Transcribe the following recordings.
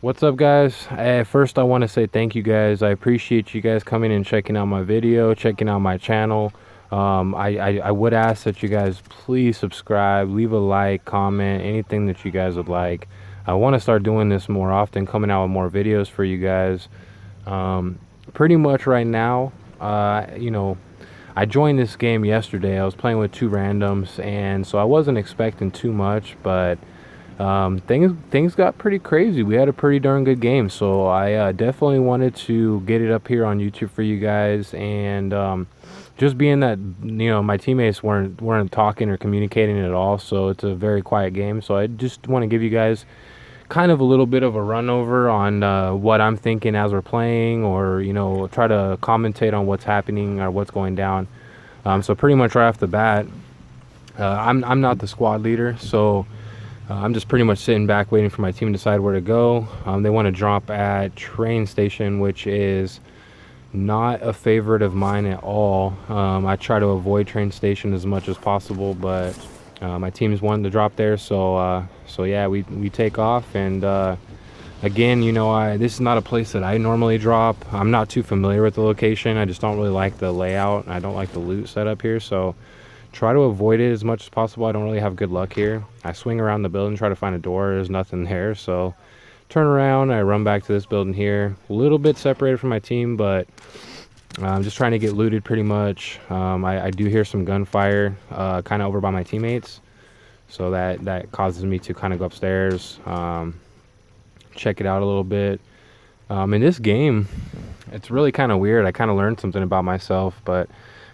What's up, guys? First, I want to say thank you guys. I appreciate you guys coming and checking out my video, checking out my channel. I would ask that you guys please subscribe, leave a like, comment, anything that you guys would like. I want to start doing this more often, coming out with more videos for you guys. Pretty much right now, I joined this game yesterday. I was playing with two randoms, and so I wasn't expecting too much, but things got pretty crazy. We had a pretty darn good game, so I definitely wanted to get it up here on YouTube for you guys. And just being that my teammates weren't talking or communicating at all, so it's a very quiet game. So I just want to give you guys kind of a little bit of a run over on what I'm thinking as we're playing, or try to commentate on what's happening or what's going down. So pretty much right off the bat, I'm not the squad leader, so I'm just pretty much sitting back waiting for my team to decide where to go. They want to drop at train station, which is not a favorite of mine at all. I try to avoid train station as much as possible, but my team's wanting to drop there, so yeah, we take off. And again, this is not a place that I normally drop. I'm not too familiar with the location. I just don't really like the layout. I don't like the loot setup here, so try to avoid it as much as possible. I don't really have good luck here. I swing around the building, try to find a door. There's nothing there, so turn around. I run back to this building here, a little bit separated from my team, but I'm just trying to get looted pretty much. I do hear some gunfire kind of over by my teammates, so that causes me to kind of go upstairs, check it out a little bit. In this game, it's really kind of weird. I kind of learned something about myself, but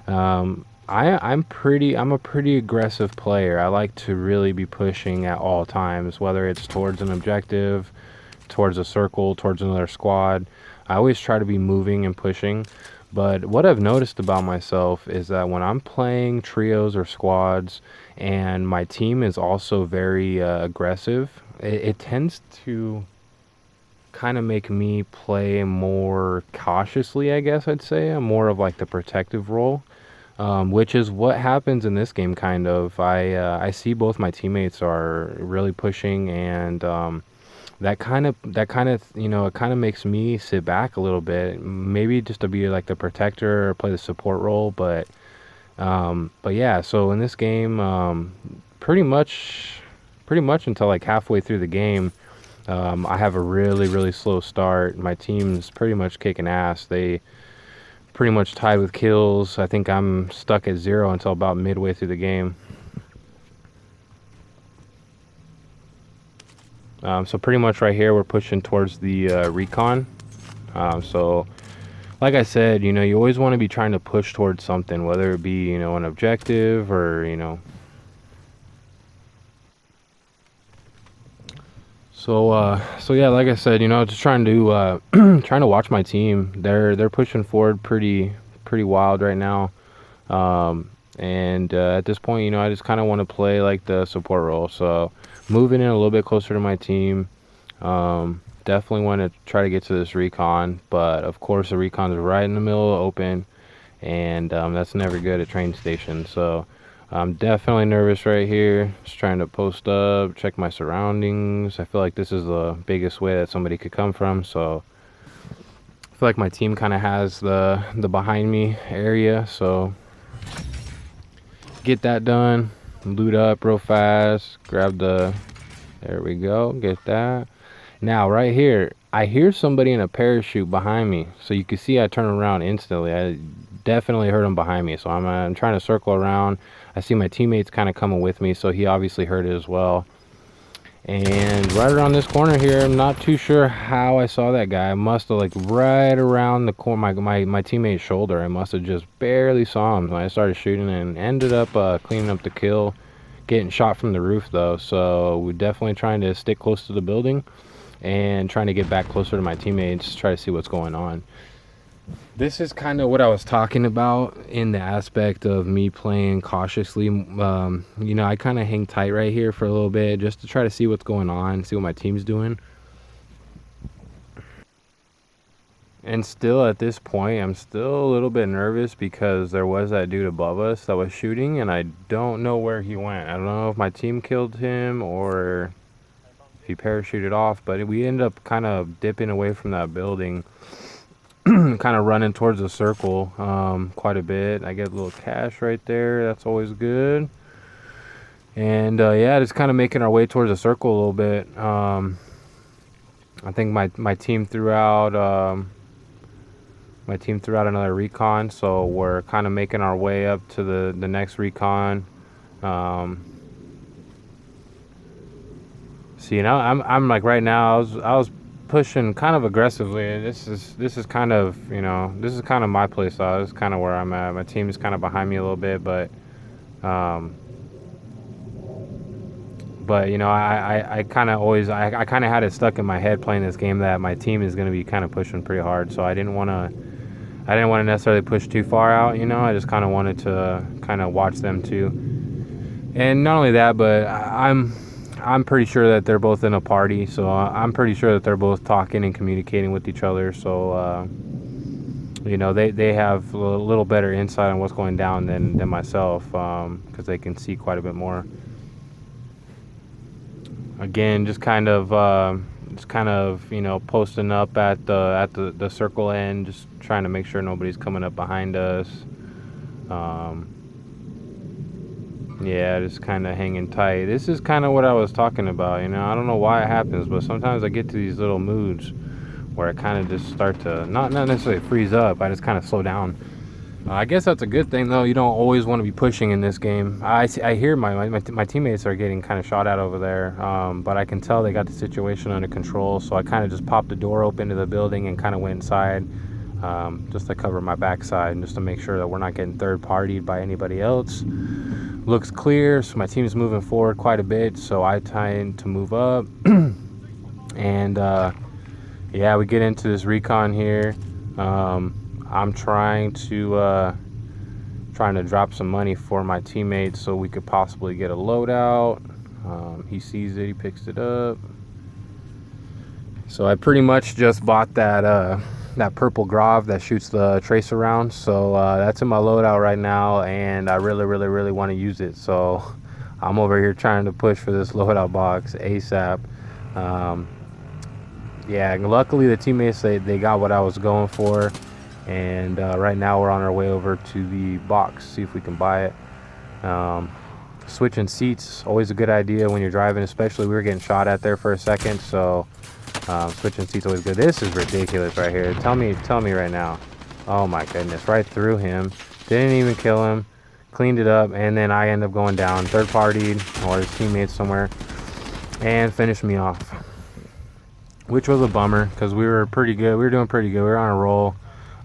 I'm a pretty aggressive player. I like to really be pushing at all times, whether it's towards an objective, towards a circle, towards another squad. I always try to be moving and pushing. But what I've noticed about myself is that when I'm playing trios or squads and my team is also very aggressive, it tends to kind of make me play more cautiously, I guess I'd say. I'm more of like the protective role. Which is what happens in this game, kind of. I see both my teammates are really pushing, and that kind of it kind of makes me sit back a little bit, maybe just to be like the protector or play the support role. But yeah. So in this game, pretty much until like halfway through the game, I have a really slow start. My team's pretty much kicking ass. They pretty much tied with kills. I think I'm stuck at 0 until about midway through the game. So pretty much right here, we're pushing towards the recon. So like I said, you always want to be trying to push towards something, whether it be, an objective or, So yeah, like I said, just trying to trying to watch my team. They're pushing forward pretty wild right now. And at this point, I just kind of want to play like the support role. So moving in a little bit closer to my team. Definitely want to try to get to this recon, but of course the recon is right in the middle of open, and that's never good at train station. So I'm definitely nervous right here. Just trying to post up, check my surroundings. I feel like this is the biggest way that somebody could come from. So I feel like my team kind of has the behind me area. So get that done. Loot up real fast. Grab the... There we go. Get that. Now right here, I hear somebody in a parachute behind me. So you can see I turn around instantly. I definitely heard him behind me. So I'm trying to circle around. I see my teammates kind of coming with me, so he obviously heard it as well. And right around this corner here, I'm not too sure how I saw that guy. I must have, like, right around the corner, my teammate's shoulder. I must have just barely saw him when I started shooting, and ended up cleaning up the kill. Getting shot from the roof, though, so we're definitely trying to stick close to the building and trying to get back closer to my teammates, try to see what's going on. This is kind of what I was talking about in the aspect of me playing cautiously. I kind of hang tight right here for a little bit just to try to see what's going on, see what my team's doing. And still at this point, I'm still a little bit nervous because there was that dude above us that was shooting, and I don't know where he went. I don't know if my team killed him or if he parachuted off, but we ended up kind of dipping away from that building, kind of running towards the circle quite a bit. I get a little cash right there. That's always good. And yeah, just kind of making our way towards the circle a little bit. I think my team threw out another recon, so we're kind of making our way up to the next recon. See, now I'm like right now I was pushing kind of aggressively. This is kind of, you know, this is kind of my play style. This is kind of where I'm at. My team is kind of behind me a little bit, but you know, I kind of always I kind of had it stuck in my head playing this game that my team is going to be kind of pushing pretty hard, so I didn't want to necessarily push too far out, you know. I just kind of wanted to kind of watch them too. And not only that, but I'm pretty sure that they're both in a party, so I'm pretty sure that they're both talking and communicating with each other, so you know, they have a little better insight on what's going down than myself, because they can see quite a bit more. Again, just kind of you know, posting up at the circle end, just trying to make sure nobody's coming up behind us. Yeah, just kind of hanging tight. This is kind of what I was talking about, you know. I don't know why it happens, but sometimes I get to these little moods where I kind of just start to not necessarily freeze up. I just kind of slow down. I guess that's a good thing, though. You don't always want to be pushing in this game. I hear my teammates are getting kind of shot at over there, but I can tell they got the situation under control, so I kind of just popped the door open to the building and kind of went inside, just to cover my backside and just to make sure that we're not getting third-partied by anybody else. Looks clear, so my team's moving forward quite a bit, so I tend to move up. And yeah, we get into this recon here. I'm trying to drop some money for my teammates so we could possibly get a loadout. He sees it, he picks it up. So I pretty much just bought that purple Grov that shoots the tracer round. So that's in my loadout right now, and I really want to use it. So I'm over here trying to push for this loadout box ASAP. Yeah, luckily the teammates, they got what I was going for. And right now we're on our way over to the box, see if we can buy it. Switching seats, always a good idea when you're driving, especially we were getting shot at there for a second, so switching seats always good. This is ridiculous right here. Tell me right now. Oh my goodness, right through him. Didn't even kill him, cleaned it up, and then I end up going down, third-partied, or his teammates somewhere, and finished me off. Which was a bummer, because we were pretty good. We were doing pretty good. We were on a roll.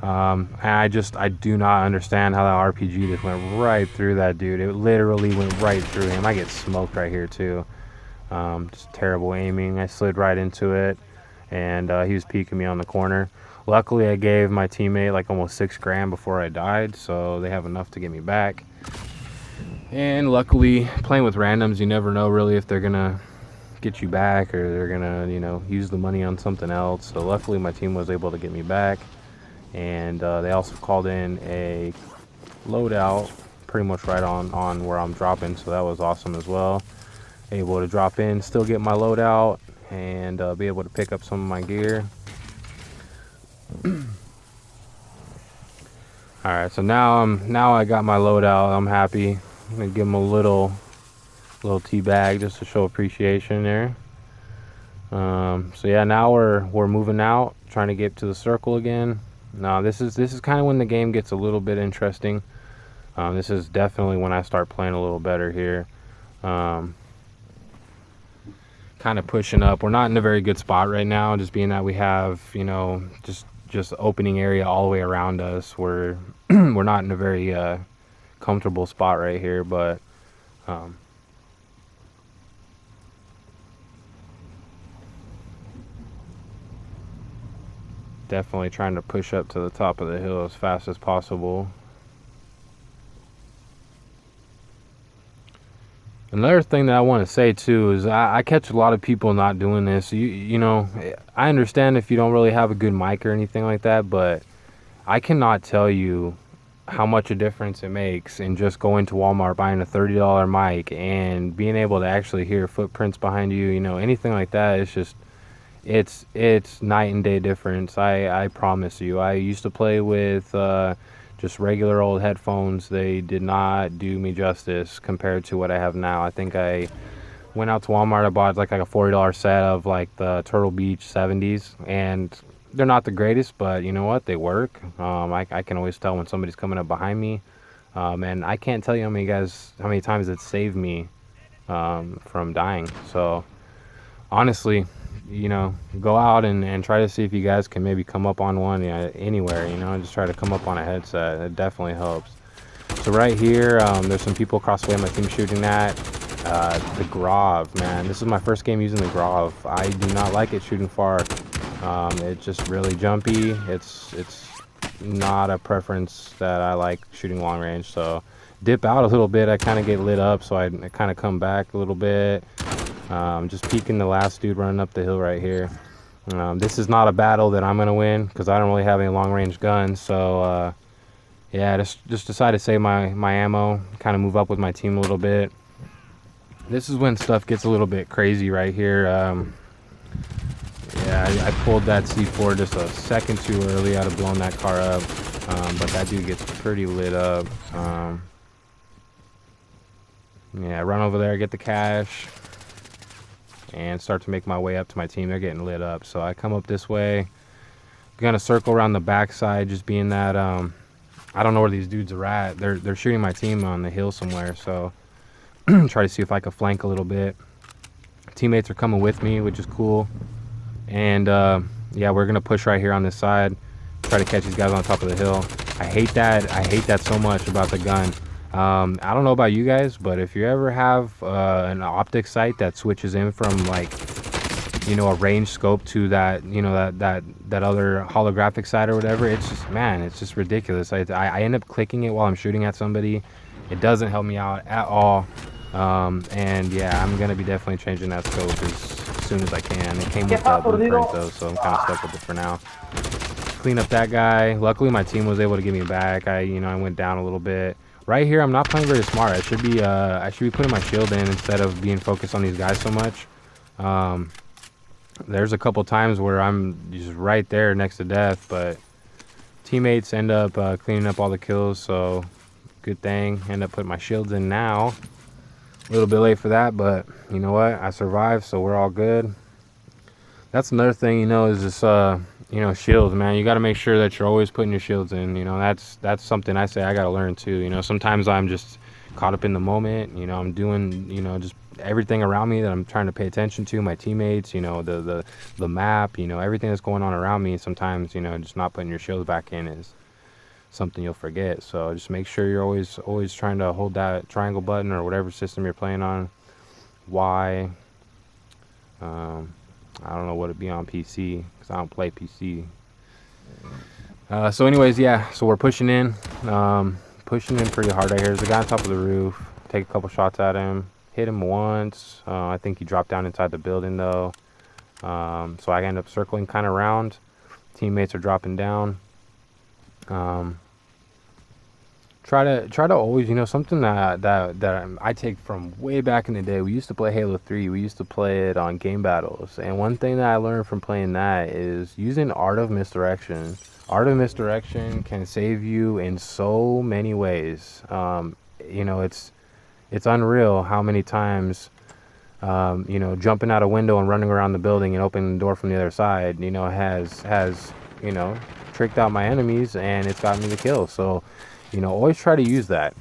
And I do not understand how that RPG just went right through that dude. It literally went right through him. I get smoked right here too. Just terrible aiming. I slid right into it, and he was peeking me on the corner. Luckily, I gave my teammate like almost $6 before I died, so they have enough to get me back. And luckily, playing with randoms, you never know really if they're gonna get you back or they're gonna, you know, use the money on something else. So luckily, my team was able to get me back. And they also called in a loadout pretty much right on where I'm dropping, so that was awesome as well. Able to drop in, still get my loadout, and be able to pick up some of my gear. Alright, so now I got my loadout. I'm happy. I'm gonna give him a little tea bag just to show appreciation there. So yeah, now we're moving out, trying to get to the circle again. Now this is kind of when the game gets a little bit interesting. This is definitely when I start playing a little better here. Kind of pushing up. We're not in a very good spot right now, just being that we have, you know, just opening area all the way around us. We're not in a very comfortable spot right here, but definitely trying to push up to the top of the hill as fast as possible. Another thing that I want to say too is I catch a lot of people not doing this. You know, I understand if you don't really have a good mic or anything like that, but I cannot tell you how much a difference it makes in just going to Walmart, buying a $30 mic, and being able to actually hear footprints behind you, you know, anything like that. It's just, it's night and day difference. I promise you. I used to play with just regular old headphones. They did not do me justice compared to what I have now. I think I went out to Walmart. I bought like a $40 set of like the Turtle Beach 70s, and they're not the greatest, but you know what, they work. I can always tell when somebody's coming up behind me, and I can't tell you how many times it saved me from dying. So honestly, you know, go out and try to see if you guys can maybe come up on one, anywhere, you know, just try to come up on a headset. It definitely helps. So right here, there's some people across the way my team shooting at. The Grov, man, this is my first game using the Grov. I do not like it shooting far. It's just really jumpy. It's not a preference that I like shooting long range. So dip out a little bit, I kind of get lit up, so I kind of come back a little bit. Just peeking the last dude running up the hill right here. This is not a battle that I'm gonna win because I don't really have any long range guns. So yeah, just decided to save my ammo, kind of move up with my team a little bit. This is when stuff gets a little bit crazy right here. Yeah, I pulled that C4 just a second too early. I'd have blown that car up, but that dude gets pretty lit up. Yeah, run over there, get the cash, and start to make my way up to my team. They're getting lit up, so I come up this way. Gonna circle around the backside, just being that I don't know where these dudes are at. They're shooting my team on the hill somewhere, so try to see if I can flank a little bit. Teammates are coming with me, which is cool. And yeah, we're gonna push right here on this side, try to catch these guys on top of the hill. I hate that so much about the gun. I don't know about you guys, but if you ever have an optic sight that switches in from, like, you know, a range scope to that, you know, that other holographic sight or whatever, it's just, man, it's just ridiculous. I end up clicking it while I'm shooting at somebody. It doesn't help me out at all. And yeah, I'm gonna be definitely changing that scope as soon as I can. It came with that blueprint though, so I'm kind of stuck with it for now. Clean up that guy. Luckily my team was able to get me back. I went down a little bit. Right here, I'm not playing very smart. I should be putting my shield in instead of being focused on these guys so much. There's a couple times where I'm just right there next to death, but teammates end up cleaning up all the kills, so good thing. End up putting my shields in now. A little bit late for that, but you know what? I survived, so we're all good. That's another thing, you know, is this, you know, shields, man. You got to make sure that you're always putting your shields in. You know, that's something I say I got to learn too. You know, sometimes I'm just caught up in the moment. You know, I'm doing, you know, just everything around me that I'm trying to pay attention to. My teammates, you know, the map, you know, everything that's going on around me. Sometimes, you know, just not putting your shields back in is something you'll forget. So just make sure you're always trying to hold that triangle button or whatever system you're playing on. Y. I don't know what it'd be on PC because I don't play PC. So anyways, yeah, so we're pushing in pretty hard right here. There's a guy on top of the roof. Take a couple shots at him, hit him once. I think he dropped down inside the building though. So I end up circling kind of around. Teammates are dropping down. Try to always, you know, something that I take from way back in the day. We used to play Halo 3. We used to play it on game battles, and one thing that I learned from playing that is using Art of Misdirection. Art of Misdirection can save you in so many ways. You know, it's unreal how many times, you know, jumping out a window and running around the building and opening the door from the other side, you know, has you know, tricked out my enemies, and it's got me the kill. So, you know, always try to use that.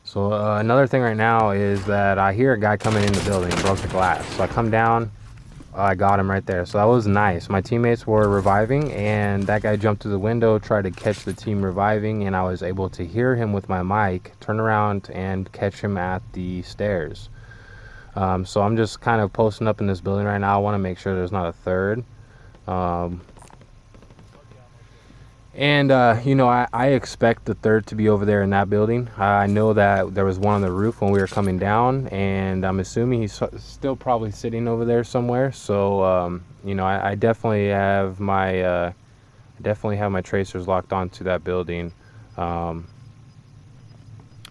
So another thing right now is that I hear a guy coming in the building, broke the glass. So I come down, I got him right there. So that was nice. My teammates were reviving, and that guy jumped through the window, tried to catch the team reviving, and I was able to hear him with my mic, turn around and catch him at the stairs. So I'm just kind of posting up in this building right now. I want to make sure there's not a third. You know, I expect the third to be over there in that building. I know that there was one on the roof when we were coming down, and I'm assuming he's still probably sitting over there somewhere. So, you know, I definitely have my I definitely have my tracers locked onto that building.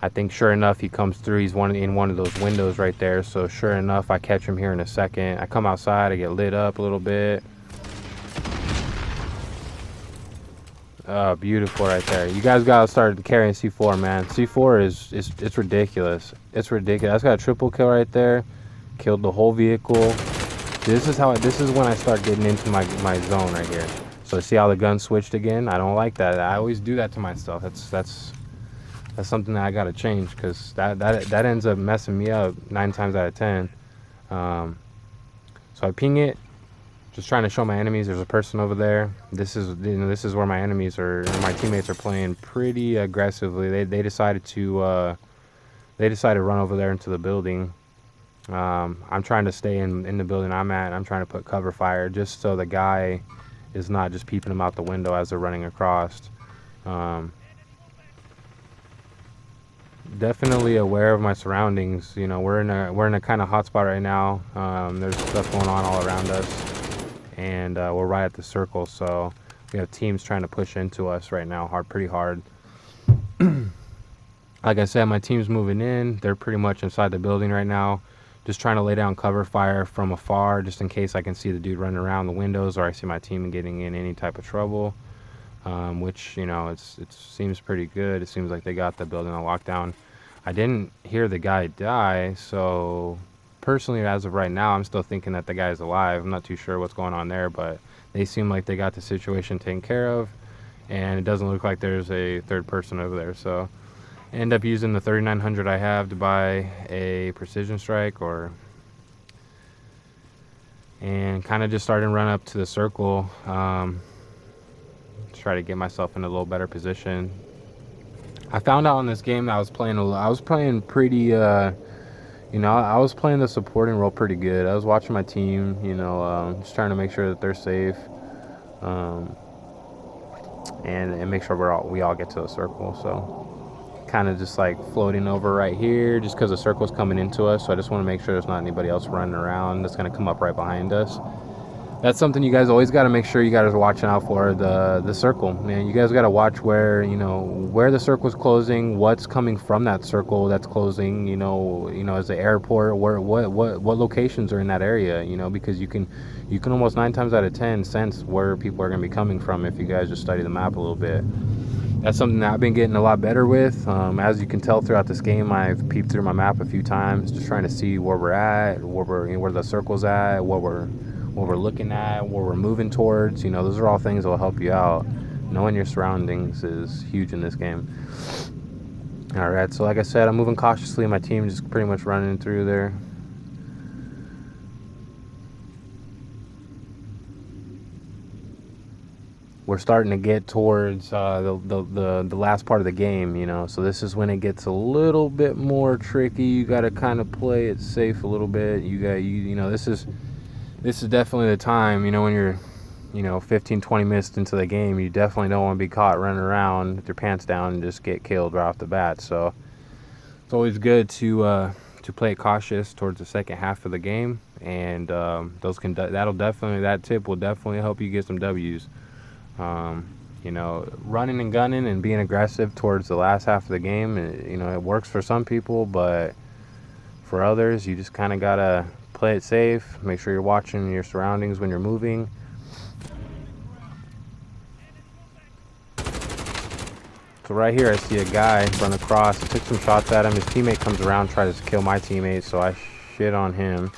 I think sure enough he comes through. He's in one of those windows right there. So sure enough, I catch him here in a second. I come outside, I get lit up a little bit. Oh, beautiful right there. You guys gotta start carrying C4, man. C4 is it's ridiculous. It's ridiculous. I got a triple kill right there. Killed the whole vehicle. This is when I start getting into my zone right here. So see how the gun switched again? I don't like that. I always do that to myself. That's something that I gotta change, because that ends up messing me up 9 times out of 10. So I ping it, just trying to show my enemies there's a person over there. This is where my enemies are, my teammates are playing pretty aggressively. They decided to run over there into the building. I'm trying to stay in the building I'm at. I'm trying to put cover fire just so the guy is not just peeping them out the window as they're running across. Definitely aware of my surroundings. You know, we're in a kind of hot spot right now. There's stuff going on all around us, and we're right at the circle, so we have teams trying to push into us right now pretty hard. Like I said, my team's moving in. They're pretty much inside the building right now, just trying to lay down cover fire from afar, just in case I can see the dude running around the windows, or I see my team getting in any type of trouble. Which, you know, it seems pretty good. It seems like they got the building on lockdown. I didn't hear the guy die, so personally, as of right now, I'm still thinking that the guy's alive. I'm not too sure what's going on there, but they seem like they got the situation taken care of, and it doesn't look like there's a third person over there. So I end up using the 3900 I have to buy a precision strike, and kind of just started to run up to the circle. Try to get myself in a little better position. I found out in this game that I was playing pretty, you know, I was playing the supporting role pretty good. I was watching my team, you know, just trying to make sure that they're safe, and make sure we all get to the circle. So kind of just like floating over right here, just because the circle's coming into us. So I just want to make sure there's not anybody else running around that's going to come up right behind us. That's something you guys always got to make sure you guys are watching out for, the circle, man. You guys got to watch where the circle's closing, what's coming from that circle that's closing, you know, as the airport, what locations are in that area, you know, because you can almost 9 times out of 10 sense where people are going to be coming from if you guys just study the map a little bit. That's something that I've been getting a lot better with. As you can tell throughout this game, I've peeped through my map a few times, just trying to see where we're at, where the circle's at, what we're looking at, where we're moving towards. You know, those are all things that will help you out. Knowing your surroundings is huge in this game. All right, so like I said, I'm moving cautiously. My team just pretty much running through there. We're starting to get towards the last part of the game, you know, so this is when it gets a little bit more tricky. You got to kind of play it safe a little bit. You know, this is definitely the time, you know, when you're, you know, 15-20 minutes into the game, you definitely don't want to be caught running around with your pants down and just get killed right off the bat. So it's always good to play it cautious towards the second half of the game, and that tip will definitely help you get some W's. You know, running and gunning and being aggressive towards the last half of the game, you know, it works for some people, but for others, you just kind of gotta play it safe. Make sure you're watching your surroundings when you're moving. So right here, I see a guy run across. I took some shots at him. His teammate comes around, tries to kill my teammate, so I shit on him.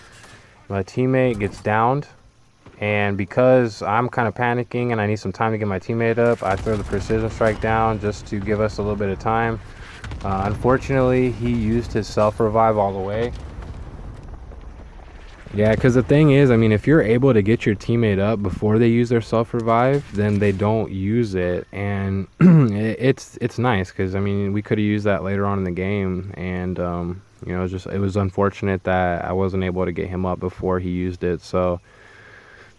My teammate gets downed, and because I'm kind of panicking and I need some time to get my teammate up, I throw the precision strike down just to give us a little bit of time. Unfortunately, he used his self-revive all the way. Yeah, because the thing is, I mean, if you're able to get your teammate up before they use their self-revive, then they don't use it, and it's nice, because I mean, we could have used that later on in the game, and you know, it was unfortunate that I wasn't able to get him up before he used it, so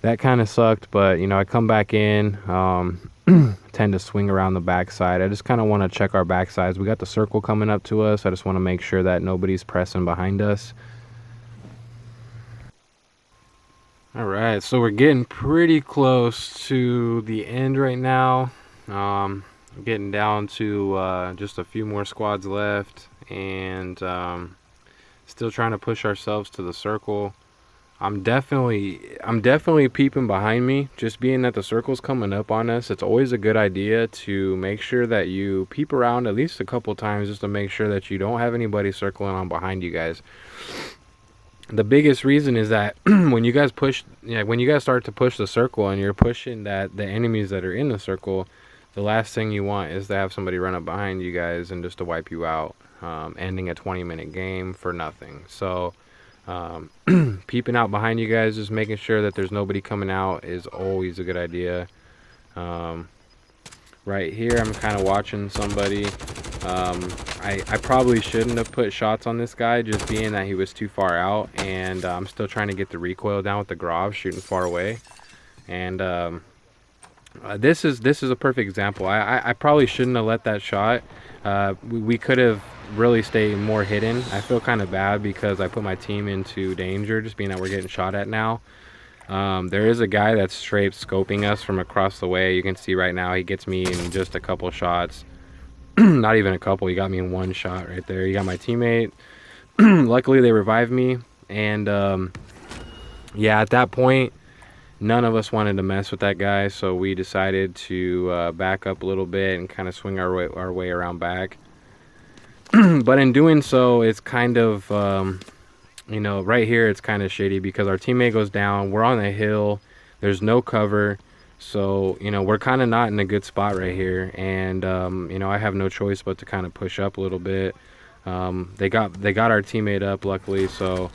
that kind of sucked. But you know, I come back in, tend to swing around the backside. I just kind of want to check our backsides. We got the circle coming up to us. I just want to make sure that nobody's pressing behind us. All right, so we're getting pretty close to the end right now. Getting down to just a few more squads left, and still trying to push ourselves to the circle. I'm definitely peeping behind me. Just being that the circle's coming up on us, it's always a good idea to make sure that you peep around at least a couple times, just to make sure that you don't have anybody circling on behind you guys. The biggest reason is that when you guys start to push the circle and you're pushing the enemies that are in the circle, the last thing you want is to have somebody run up behind you guys and just to wipe you out, ending a 20-minute game for nothing. So peeping out behind you guys, just making sure that there's nobody coming out is always a good idea. Right here I'm kind of watching somebody. I probably shouldn't have put shots on this guy, just being that he was too far out, and I'm still trying to get the recoil down with the Grov, shooting far away. And this is a perfect example. I probably shouldn't have let that shot. We could have really stayed more hidden. I feel kind of bad because I put my team into danger, just being that we're getting shot at now. There is a guy that's straight scoping us from across the way. You can see right now he gets me in just a couple shots. Not even a couple, he got me in one shot right there. He got my teammate. Luckily they revived me, and yeah, at that point none of us wanted to mess with that guy, so we decided to back up a little bit and kind of swing our way around back. But in doing so, it's kind of you know, right here it's kind of shitty because our teammate goes down, we're on a hill, there's no cover. So, you know, we're kind of not in a good spot right here, and you know, I have no choice but to kind of push up a little bit. They got our teammate up, luckily. So,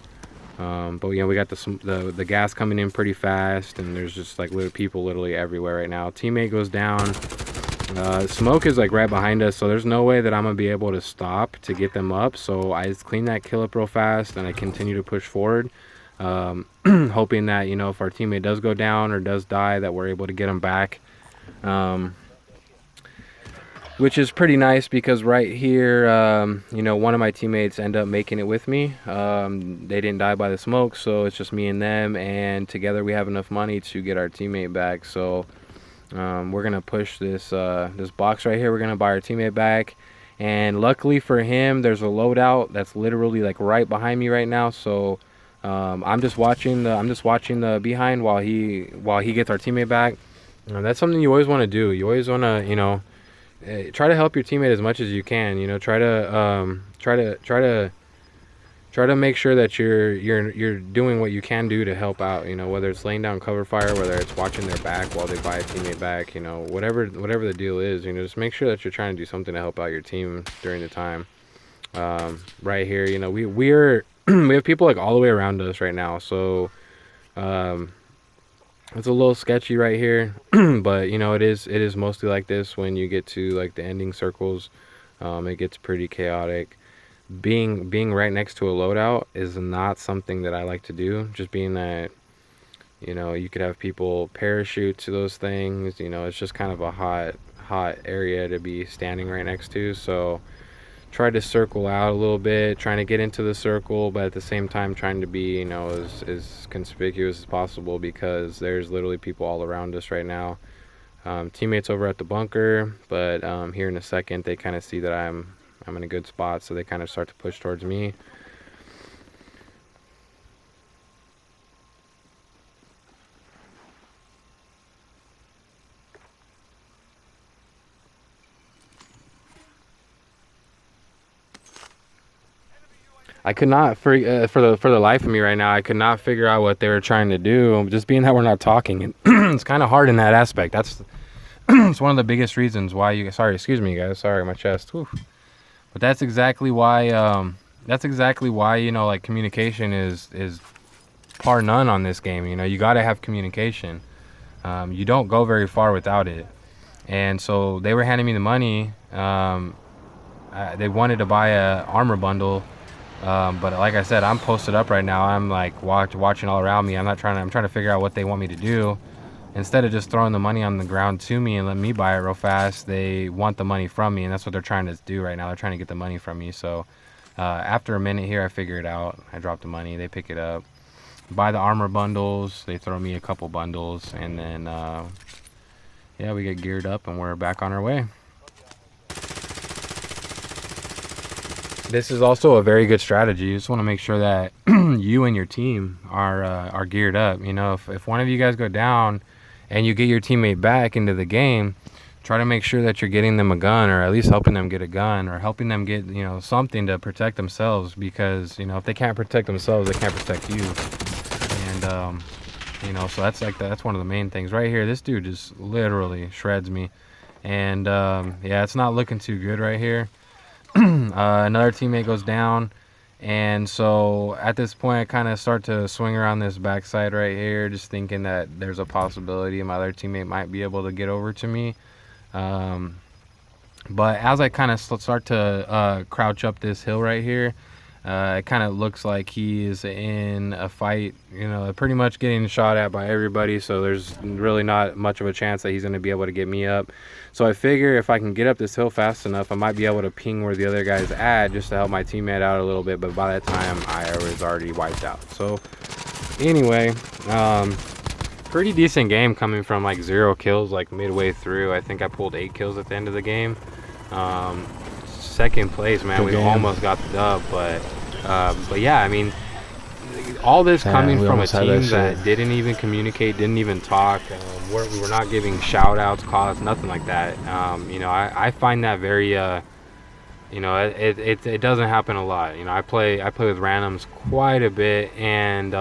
but you know, we got the gas coming in pretty fast, and there's just like people literally everywhere right now. Teammate goes down. Smoke is like right behind us, so there's no way that I'm gonna be able to stop to get them up. So I just clean that kill up real fast, and I continue to push forward. Hoping that, you know, if our teammate does go down or does die, that we're able to get him back, which is pretty nice because right here, you know, one of my teammates end up making it with me. They didn't die by the smoke, so it's just me and them, and together we have enough money to get our teammate back. So we're gonna push this this box right here. We're gonna buy our teammate back, and luckily for him, there's a loadout that's literally like right behind me right now. So I'm just watching the behind while he gets our teammate back. That's something you always want to do. You always want to, you know, try to help your teammate as much as you can. You know, try to make sure that you're doing what you can do to help out. You know, whether it's laying down cover fire, whether it's watching their back while they buy a teammate back. You know, whatever the deal is. You know, just make sure that you're trying to do something to help out your team during the time. Right here, you know, we're we have people like all the way around us right now, so it's a little sketchy right here. But you know, it is mostly like this when you get to like the ending circles. It gets pretty chaotic. Being right next to a loadout is not something that I like to do, just being that, you know, you could have people parachute to those things. You know, it's just kind of a hot area to be standing right next to. So try to circle out a little bit, trying to get into the circle, but at the same time trying to be, you know, as conspicuous as possible, because there's literally people all around us right now. Teammates over at the bunker, but here in a second they kind of see that I'm in a good spot, so they kind of start to push towards me. I could not, for the life of me right now, I could not figure out what they were trying to do. Just being that we're not talking, and it's kind of hard in that aspect. That's it's one of the biggest reasons why you. Sorry, excuse me, guys. Sorry, my chest. Whew. But that's exactly why. You know, like, communication is par none on this game. You know, you got to have communication. You don't go very far without it. And so they were handing me the money. They wanted to buy a armor bundle. But like I said, I'm posted up right now. I'm like watching all around me. I'm trying to figure out what they want me to do. Instead of just throwing the money on the ground to me and letting me buy it real fast, they want the money from me, and that's what they're trying to do right now. They're trying to get the money from me. So after a minute here, I figure it out. I drop the money, they pick it up. buy the armor bundles. They throw me a couple bundles, and then yeah, we get geared up and we're back on our way. This is also a very good strategy. You just want to make sure that you and your team are geared up. You know, if one of you guys go down and you get your teammate back into the game, try to make sure that you're getting them a gun, or at least helping them get a gun, or helping them get, you know, something to protect themselves, because, you know, if they can't protect themselves, they can't protect you. And you know, so that's one of the main things right here. This dude just literally shreds me, and yeah, it's not looking too good right here. Another teammate goes down, and so at this point I kind of start to swing around this backside right here, just thinking that there's a possibility my other teammate might be able to get over to me. But as I kind of start to crouch up this hill right here, it kind of looks like he is in a fight, you know, pretty much getting shot at by everybody, so there's really not much of a chance that he's going to be able to get me up. So I figure if I can get up this hill fast enough, I might be able to ping where the other guy's at, just to help my teammate out a little bit, but by that time I was already wiped out. So anyway, pretty decent game coming from like 0 kills like midway through. I think I pulled 8 kills at the end of the game. Second place, man. We almost got the dub, but yeah, I mean, all this coming from a team that didn't even communicate, didn't even talk. We were not giving shout outs, calls, nothing like that. You know, I find that very you know, it doesn't happen a lot. You know, I play with randoms quite a bit, and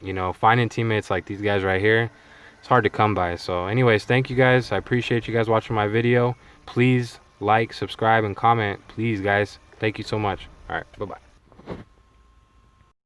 you know, finding teammates like these guys right here, it's hard to come by. So anyways, thank you guys. I appreciate you guys watching my video. Please like, subscribe, and comment, please, guys. Thank you so much. All right, bye-bye.